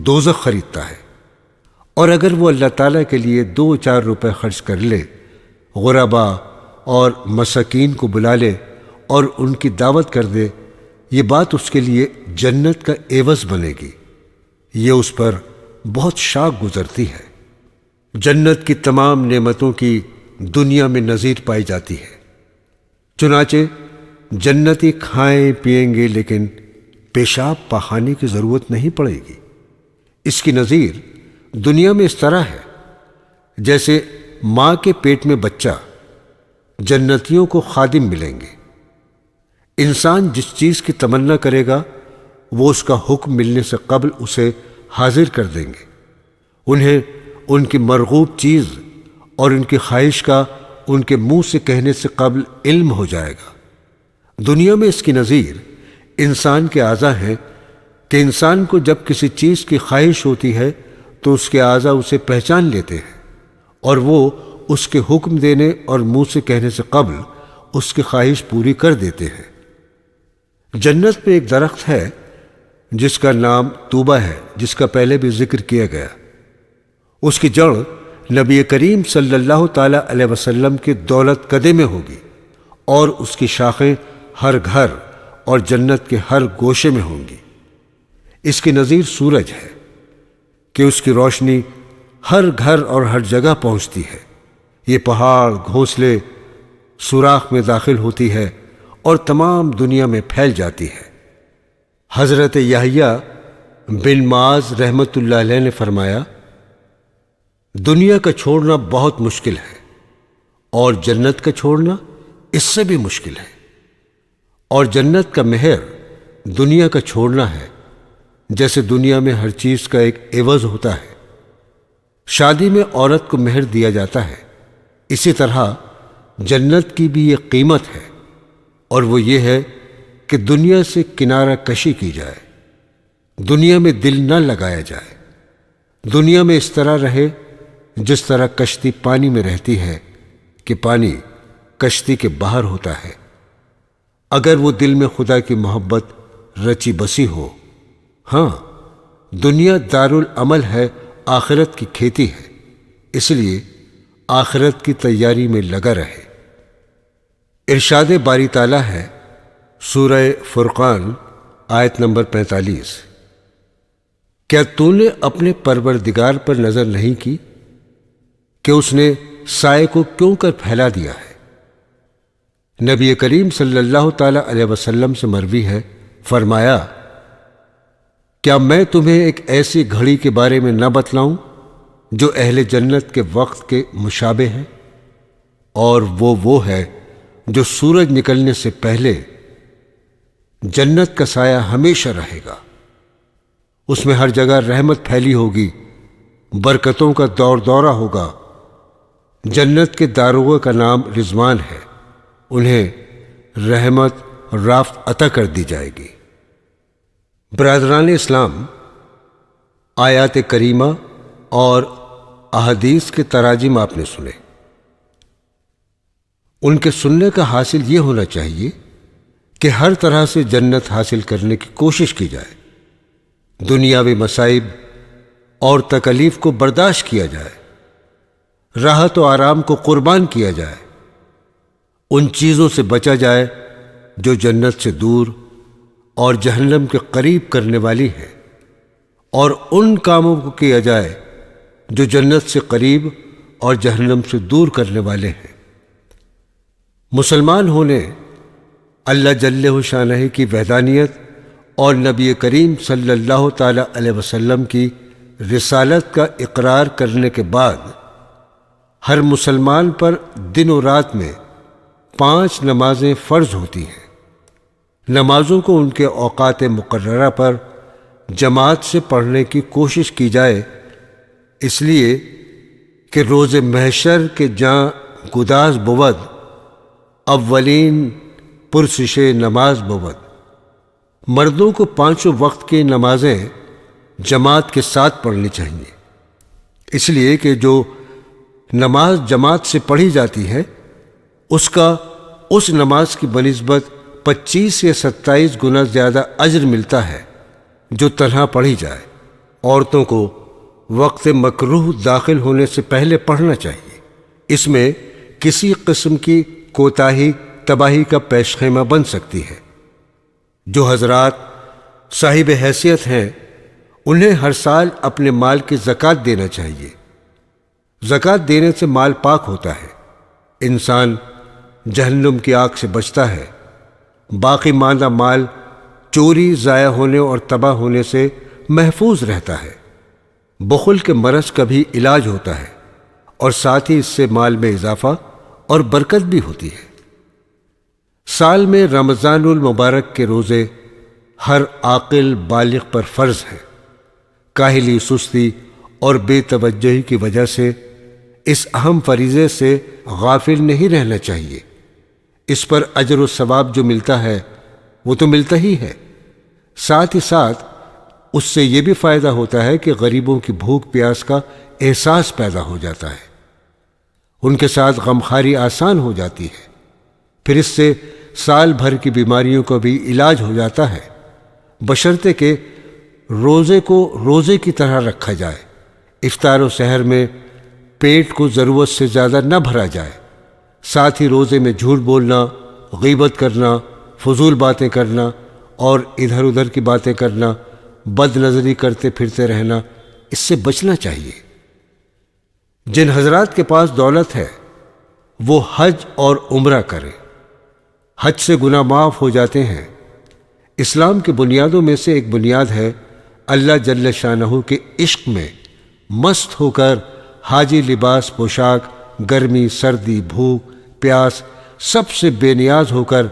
دوزخ خریدتا ہے۔ اور اگر وہ اللہ تعالیٰ کے لیے 2-4 روپے خرچ کر لے، غربا اور مساکین کو بلا لے اور ان کی دعوت کر دے، یہ بات اس کے لیے جنت کا عوض بنے گی۔ یہ اس پر بہت شاک گزرتی ہے۔ جنت کی تمام نعمتوں کی دنیا میں نظیر پائی جاتی ہے، چنانچہ جنتی کھائیں پیئیں گے لیکن پیشاب پخانے کی ضرورت نہیں پڑے گی۔ اس کی نظیر دنیا میں اس طرح ہے جیسے ماں کے پیٹ میں بچہ، جنتیوں کو خادم ملیں گے۔ انسان جس چیز کی تمنا کرے گا وہ اس کا حکم ملنے سے قبل اسے حاضر کر دیں گے۔ انہیں ان کی مرغوب چیز اور ان کی خواہش کا ان کے منہ سے کہنے سے قبل علم ہو جائے گا۔ دنیا میں اس کی نظیر انسان کے اعضاء ہیں کہ انسان کو جب کسی چیز کی خواہش ہوتی ہے تو اس کے اعضاء اسے پہچان لیتے ہیں اور وہ اس کے حکم دینے اور منہ سے کہنے سے قبل اس کی خواہش پوری کر دیتے ہیں۔ جنت میں ایک درخت ہے جس کا نام طوبہ ہے، جس کا پہلے بھی ذکر کیا گیا۔ اس کی جڑ نبی کریم صلی اللہ تعالی علیہ وسلم کے دولت قدے میں ہوگی اور اس کی شاخیں ہر گھر اور جنت کے ہر گوشے میں ہوں گی۔ اس کی نظیر سورج ہے کہ اس کی روشنی ہر گھر اور ہر جگہ پہنچتی ہے۔ یہ پہاڑ گھونسلے سوراخ میں داخل ہوتی ہے اور تمام دنیا میں پھیل جاتی ہے۔ حضرت یحییٰ بن معاذ رحمۃ اللہ علیہ نے فرمایا، دنیا کا چھوڑنا بہت مشکل ہے اور جنت کا چھوڑنا اس سے بھی مشکل ہے، اور جنت کا مہر دنیا کا چھوڑنا ہے جیسے دنیا میں ہر چیز کا ایک عوض ہوتا ہے۔ شادی میں عورت کو مہر دیا جاتا ہے، اسی طرح جنت کی بھی یہ قیمت ہے، اور وہ یہ ہے کہ دنیا سے کنارہ کشی کی جائے، دنیا میں دل نہ لگایا جائے، دنیا میں اس طرح رہے جس طرح کشتی پانی میں رہتی ہے کہ پانی کشتی کے باہر ہوتا ہے۔ اگر وہ دل میں خدا کی محبت رچی بسی ہو، ہاں، دنیا دارالعمل ہے، آخرت کی کھیتی ہے، اس لیے آخرت کی تیاری میں لگا رہے۔ ارشاد باری تعالیٰ ہے، سورہ فرقان آیت نمبر 45، کیا تو نے اپنے پروردگار پر نظر نہیں کی کہ اس نے سائے کو کیوں کر پھیلا دیا ہے؟ نبی کریم صلی اللہ تعالی علیہ وسلم سے مروی ہے، فرمایا، کیا میں تمہیں ایک ایسی گھڑی کے بارے میں نہ بتلاؤں جو اہل جنت کے وقت کے مشابہ ہے؟ اور وہ ہے جو سورج نکلنے سے پہلے جنت کا سایہ ہمیشہ رہے گا۔ اس میں ہر جگہ رحمت پھیلی ہوگی، برکتوں کا دور دورہ ہوگا۔ جنت کے داروغہ کا نام رضوان ہے، انہیں رحمت اور رافت عطا کر دی جائے گی۔ برادران اسلام، آیات کریمہ اور احادیث کے تراجم آپ نے سنے۔ ان کے سننے کا حاصل یہ ہونا چاہیے کہ ہر طرح سے جنت حاصل کرنے کی کوشش کی جائے، دنیاوی مصائب اور تکلیف کو برداشت کیا جائے، راحت و آرام کو قربان کیا جائے، ان چیزوں سے بچا جائے جو جنت سے دور اور جہنم کے قریب کرنے والی ہیں، اور ان کاموں کو کیا جائے جو جنت سے قریب اور جہنم سے دور کرنے والے ہیں۔ مسلمان ہونے اللہ جل شانہ کی وحدانیت اور نبی کریم صلی اللہ تعالی علیہ وسلم کی رسالت کا اقرار کرنے کے بعد ہر مسلمان پر دن و رات میں 5 نمازیں فرض ہوتی ہیں۔ نمازوں کو ان کے اوقات مقررہ پر جماعت سے پڑھنے کی کوشش کی جائے، اس لیے کہ روز محشر کے جاں گداز بود، اولین پرسش نماز بود۔ مردوں کو 5 وقت کی نمازیں جماعت کے ساتھ پڑھنی چاہیے، اس لیے کہ جو نماز جماعت سے پڑھی جاتی ہے اس کا اس نماز کی بنسبت 25 یا 27 گنا زیادہ اجر ملتا ہے جو تنہا پڑھی جائے۔ عورتوں کو وقت مکروہ داخل ہونے سے پہلے پڑھنا چاہیے، اس میں کسی قسم کی کوتاہی تباہی کا پیش خیمہ بن سکتی ہے۔ جو حضرات صاحب حیثیت ہیں انہیں ہر سال اپنے مال کی زکوٰۃ دینا چاہیے۔ زکوٰۃ دینے سے مال پاک ہوتا ہے، انسان جہنم کی آگ سے بچتا ہے، باقی ماندہ مال چوری، ضائع ہونے اور تباہ ہونے سے محفوظ رہتا ہے۔ بخل کے مرض کا بھی علاج ہوتا ہے اور ساتھ ہی اس سے مال میں اضافہ اور برکت بھی ہوتی ہے۔ سال میں رمضان المبارک کے روزے ہر عاقل بالغ پر فرض ہیں۔ کاہلی، سستی اور بے توجہی کی وجہ سے اس اہم فریضے سے غافل نہیں رہنا چاہیے۔ اس پر اجر و ثواب جو ملتا ہے وہ تو ملتا ہی ہے، ساتھ ہی ساتھ اس سے یہ بھی فائدہ ہوتا ہے کہ غریبوں کی بھوک پیاس کا احساس پیدا ہو جاتا ہے، ان کے ساتھ غمخواری آسان ہو جاتی ہے، پھر اس سے سال بھر کی بیماریوں کا بھی علاج ہو جاتا ہے، بشرطے کہ روزے کو روزے کی طرح رکھا جائے، افطار و سحر میں پیٹ کو ضرورت سے زیادہ نہ بھرا جائے، ساتھ ہی روزے میں جھوٹ بولنا، غیبت کرنا، فضول باتیں کرنا اور ادھر ادھر کی باتیں کرنا، بد نظری کرتے پھرتے رہنا، اس سے بچنا چاہیے۔ جن حضرات کے پاس دولت ہے وہ حج اور عمرہ کریں، حج سے گناہ معاف ہو جاتے ہیں۔ اسلام کی بنیادوں میں سے ایک بنیاد ہے اللہ جل شانہ کے عشق میں مست ہو کر حاجی لباس پوشاک گرمی، سردی، بھوک، پیاس سب سے بے نیاز ہو کر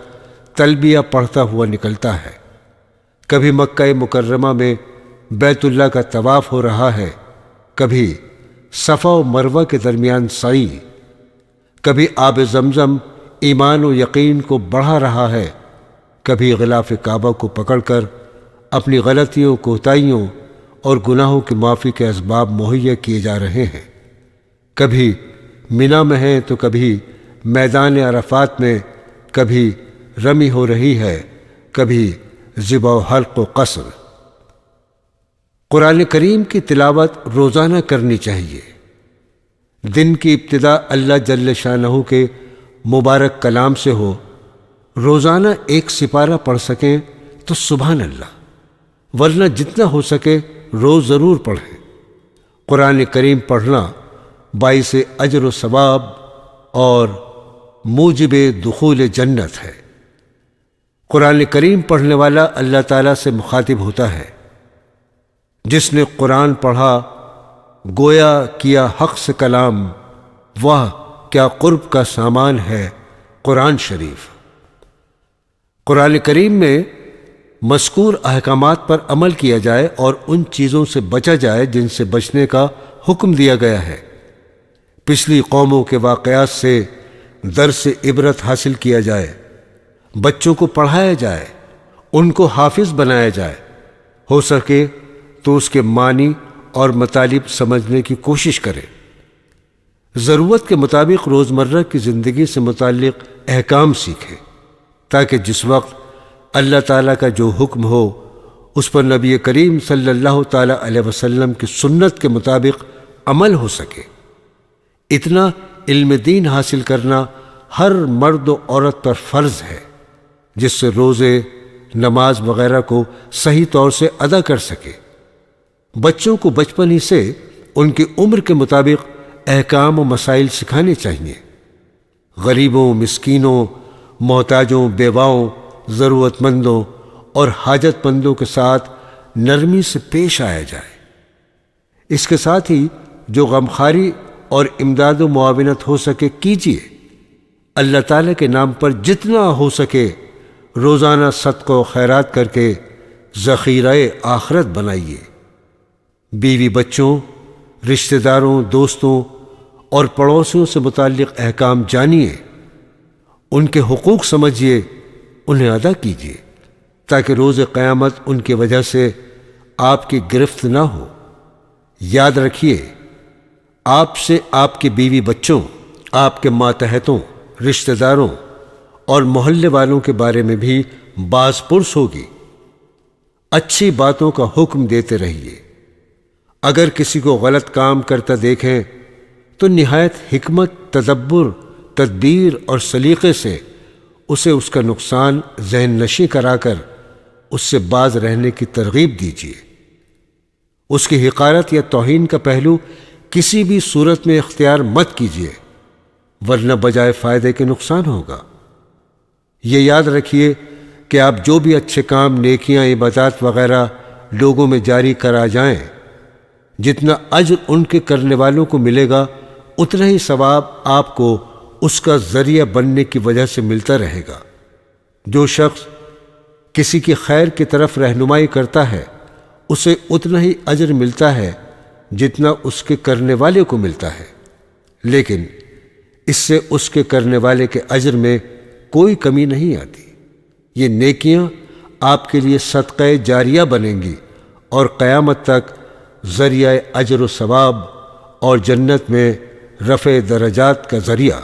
تلبیہ پڑھتا ہوا نکلتا ہے۔ کبھی مکہ مکرمہ میں بیت اللہ کا طواف ہو رہا ہے، کبھی صفا و مروہ کے درمیان سعی، کبھی آب زمزم ایمان و یقین کو بڑھا رہا ہے، کبھی غلاف کعبہ کو پکڑ کر اپنی غلطیوں، کوتاہیوں اور گناہوں کی معافی کے اسباب مہیا کیے جا رہے ہیں، کبھی مینا میں ہیں تو کبھی میدان عرفات میں، کبھی رمی ہو رہی ہے، کبھی ذبح و حلق و قصر۔ قرآن کریم کی تلاوت روزانہ کرنی چاہیے۔ دن کی ابتدا اللہ جل شانہ کے مبارک کلام سے ہو، روزانہ 1 سپارہ پڑھ سکیں تو سبحان اللہ، ورنہ جتنا ہو سکے روز ضرور پڑھیں۔ قرآن کریم پڑھنا باعث اجر و ثواب اور موجب دخول جنت ہے۔ قرآن کریم پڑھنے والا اللہ تعالیٰ سے مخاطب ہوتا ہے۔ جس نے قرآن پڑھا گویا کیا حق سے کلام، واہ کیا قرب کا سامان ہے قرآن شریف۔ قرآن کریم میں مذکور احکامات پر عمل کیا جائے اور ان چیزوں سے بچا جائے جن سے بچنے کا حکم دیا گیا ہے۔ پچھلی قوموں کے واقعات سے درس عبرت حاصل کیا جائے، بچوں کو پڑھایا جائے، ان کو حافظ بنایا جائے، ہو سکے تو اس کے معنی اور مطالب سمجھنے کی کوشش کریں۔ ضرورت کے مطابق روزمرہ کی زندگی سے متعلق احکام سیکھیں تاکہ جس وقت اللہ تعالیٰ کا جو حکم ہو اس پر نبی کریم صلی اللہ تعالیٰ علیہ وسلم کی سنت کے مطابق عمل ہو سکے۔ اتنا علم دین حاصل کرنا ہر مرد و عورت پر فرض ہے جس سے روزے، نماز وغیرہ کو صحیح طور سے ادا کر سکے۔ بچوں کو بچپن ہی سے ان کی عمر کے مطابق احکام و مسائل سکھانے چاہیے۔ غریبوں، مسکینوں، محتاجوں، بیواؤں ضرورت مندوں اور حاجت مندوں کے ساتھ نرمی سے پیش آیا جائے۔ اس کے ساتھ ہی جو غمخواری اور امداد و معاونت ہو سکے کیجیے۔ اللہ تعالیٰ کے نام پر جتنا ہو سکے روزانہ صدقہ و خیرات کر کے ذخیرہ آخرت بنائیے۔ بیوی بچوں، رشتہ داروں، دوستوں اور پڑوسیوں سے متعلق احکام جانیے، ان کے حقوق سمجھیے، انہیں ادا کیجیے تاکہ روز قیامت ان کی وجہ سے آپ کی گرفت نہ ہو۔ یاد رکھیے، آپ سے آپ کے بیوی بچوں، آپ کے ماتحتوں، رشتہ داروں اور محلے والوں کے بارے میں بھی باز پرس ہوگی۔ اچھی باتوں کا حکم دیتے رہیے۔ اگر کسی کو غلط کام کرتا دیکھیں تو نہایت حکمت، تدبر، تدبیر اور سلیقے سے اسے اس کا نقصان ذہن نشیں کرا کر اس سے باز رہنے کی ترغیب دیجیے۔ اس کی حقارت یا توہین کا پہلو کسی بھی صورت میں اختیار مت کیجیے، ورنہ بجائے فائدے کے نقصان ہوگا۔ یہ یاد رکھیے کہ آپ جو بھی اچھے کام، نیکیاں، عبادات وغیرہ لوگوں میں جاری کرا جائیں، جتنا اجر ان کے کرنے والوں کو ملے گا اتنا ہی ثواب آپ کو اس کا ذریعہ بننے کی وجہ سے ملتا رہے گا۔ جو شخص کسی کی خیر کی طرف رہنمائی کرتا ہے اسے اتنا ہی اجر ملتا ہے جتنا اس کے کرنے والے کو ملتا ہے، لیکن اس سے اس کے کرنے والے کے اجر میں کوئی کمی نہیں آتی۔ یہ نیکیاں آپ کے لیے صدقہ جاریہ بنیں گی اور قیامت تک ذریعہ اجر و ثواب اور جنت میں رفع درجات کا ذریعہ۔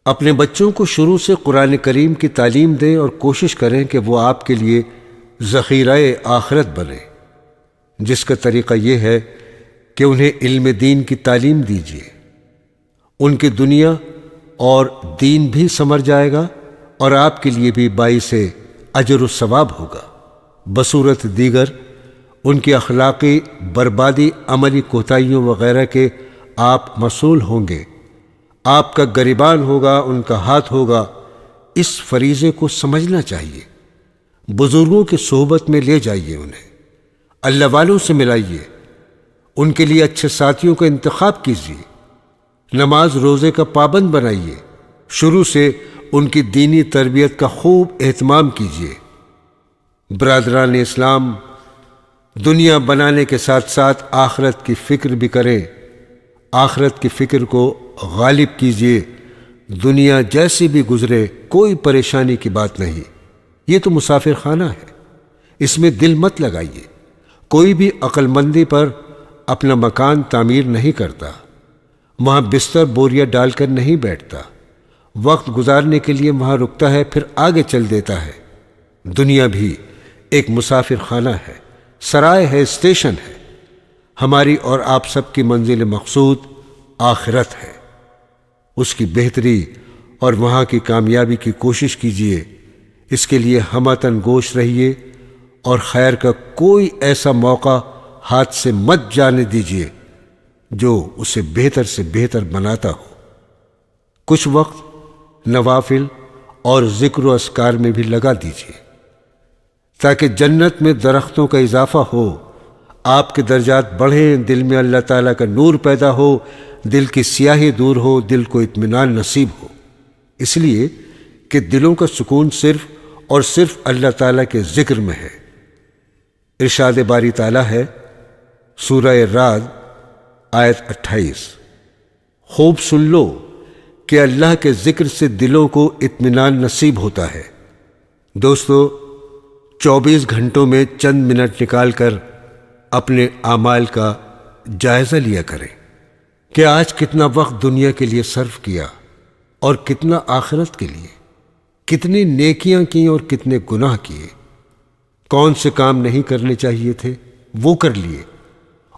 اپنے بچوں کو شروع سے قرآن کریم کی تعلیم دیں اور کوشش کریں کہ وہ آپ کے لیے ذخیرہ آخرت بنے، جس کا طریقہ یہ ہے کہ انہیں علم دین کی تعلیم دیجیے۔ ان کی دنیا اور دین بھی سنور جائے گا اور آپ کے لیے بھی باعث اجر و ثواب ہوگا۔ بصورت دیگر ان کی اخلاقی بربادی، عملی کوتاہیوں وغیرہ کے آپ مسئول ہوں گے۔ آپ کا گریبان ہوگا، ان کا ہاتھ ہوگا۔ اس فریضے کو سمجھنا چاہیے۔ بزرگوں کی صحبت میں لے جائیے انہیں، اللہ والوں سے ملائیے، ان کے لیے اچھے ساتھیوں کا انتخاب کیجیے، نماز روزے کا پابند بنائیے، شروع سے ان کی دینی تربیت کا خوب اہتمام کیجیے۔ برادران اسلام، دنیا بنانے کے ساتھ ساتھ آخرت کی فکر بھی کریں۔ آخرت کی فکر کو غالب کیجیے۔ دنیا جیسی بھی گزرے کوئی پریشانی کی بات نہیں، یہ تو مسافر خانہ ہے، اس میں دل مت لگائیے۔ کوئی بھی عقل مندی پر اپنا مکان تعمیر نہیں کرتا، وہاں بستر بوریا ڈال کر نہیں بیٹھتا، وقت گزارنے کے لیے وہاں رکتا ہے پھر آگے چل دیتا ہے۔ دنیا بھی ایک مسافر خانہ ہے، سرائے ہے، اسٹیشن ہے۔ ہماری اور آپ سب کی منزل مقصود آخرت ہے، اس کی بہتری اور وہاں کی کامیابی کی کوشش کیجیے۔ اس کے لیے ہمتاً گوش رہیے اور خیر کا کوئی ایسا موقع ہاتھ سے مت جانے دیجیے جو اسے بہتر سے بہتر بناتا ہو۔ کچھ وقت نوافل اور ذکر و اذکار میں بھی لگا دیجیے تاکہ جنت میں درختوں کا اضافہ ہو، آپ کے درجات بڑھیں، دل میں اللہ تعالیٰ کا نور پیدا ہو، دل کی سیاہی دور ہو، دل کو اطمینان نصیب ہو۔ اس لیے کہ دلوں کا سکون صرف اور صرف اللہ تعالیٰ کے ذکر میں ہے۔ ارشاد باری تعالیٰ ہے، سورہ رعد آیت 28، خوب سن لو کہ اللہ کے ذکر سے دلوں کو اطمینان نصیب ہوتا ہے۔ دوستو، 24 گھنٹوں میں چند منٹ نکال کر اپنے اعمال کا جائزہ لیا کریں کہ آج کتنا وقت دنیا کے لیے صرف کیا اور کتنا آخرت کے لیے، کتنی نیکیاں کی اور کتنے گناہ کیے، کون سے کام نہیں کرنے چاہیے تھے وہ کر لیے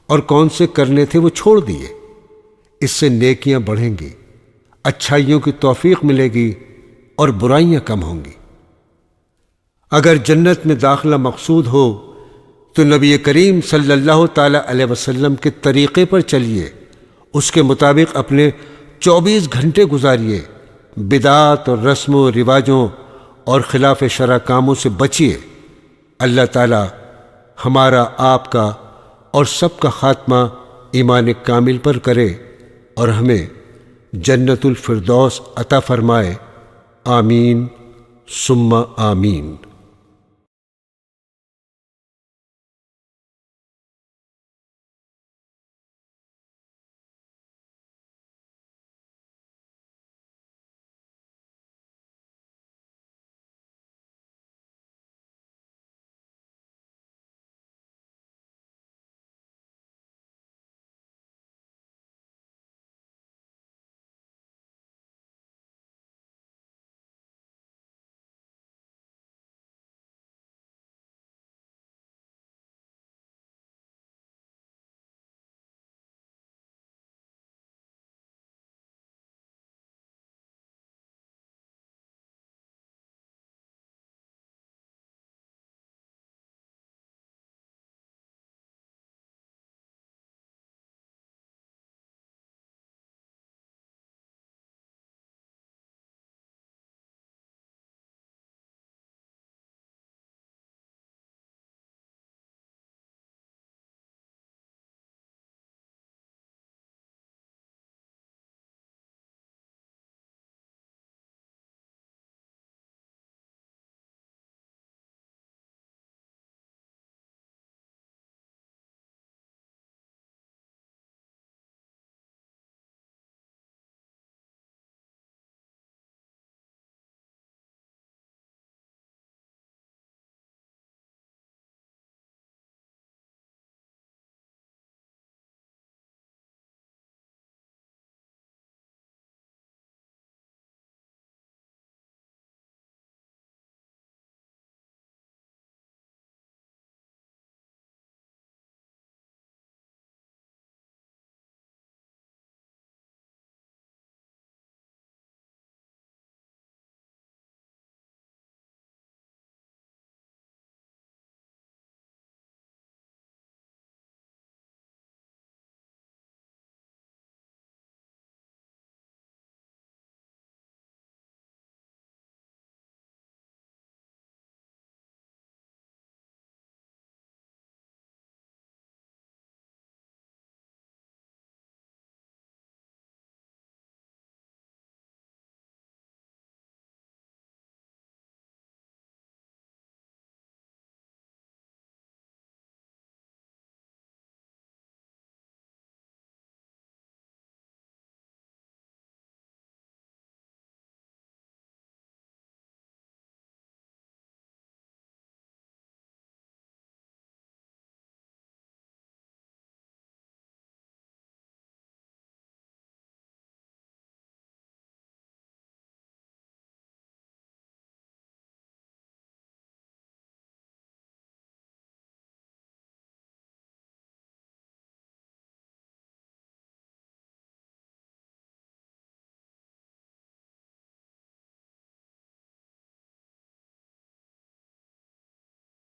اور کون سے کرنے تھے وہ چھوڑ دیے۔ اس سے نیکیاں بڑھیں گی، اچھائیوں کی توفیق ملے گی اور برائیاں کم ہوں گی۔ اگر جنت میں داخلہ مقصود ہو تو نبی کریم صلی اللہ تعالی علیہ وسلم کے طریقے پر چلیے، اس کے مطابق اپنے 24 گھنٹے گزاریے، بدعات اور رسم و رواجوں اور خلاف شرع کاموں سے بچیے۔ اللہ تعالی ہمارا، آپ کا اور سب کا خاتمہ ایمان کامل پر کرے اور ہمیں جنت الفردوس عطا فرمائے۔ آمین ثم آمین۔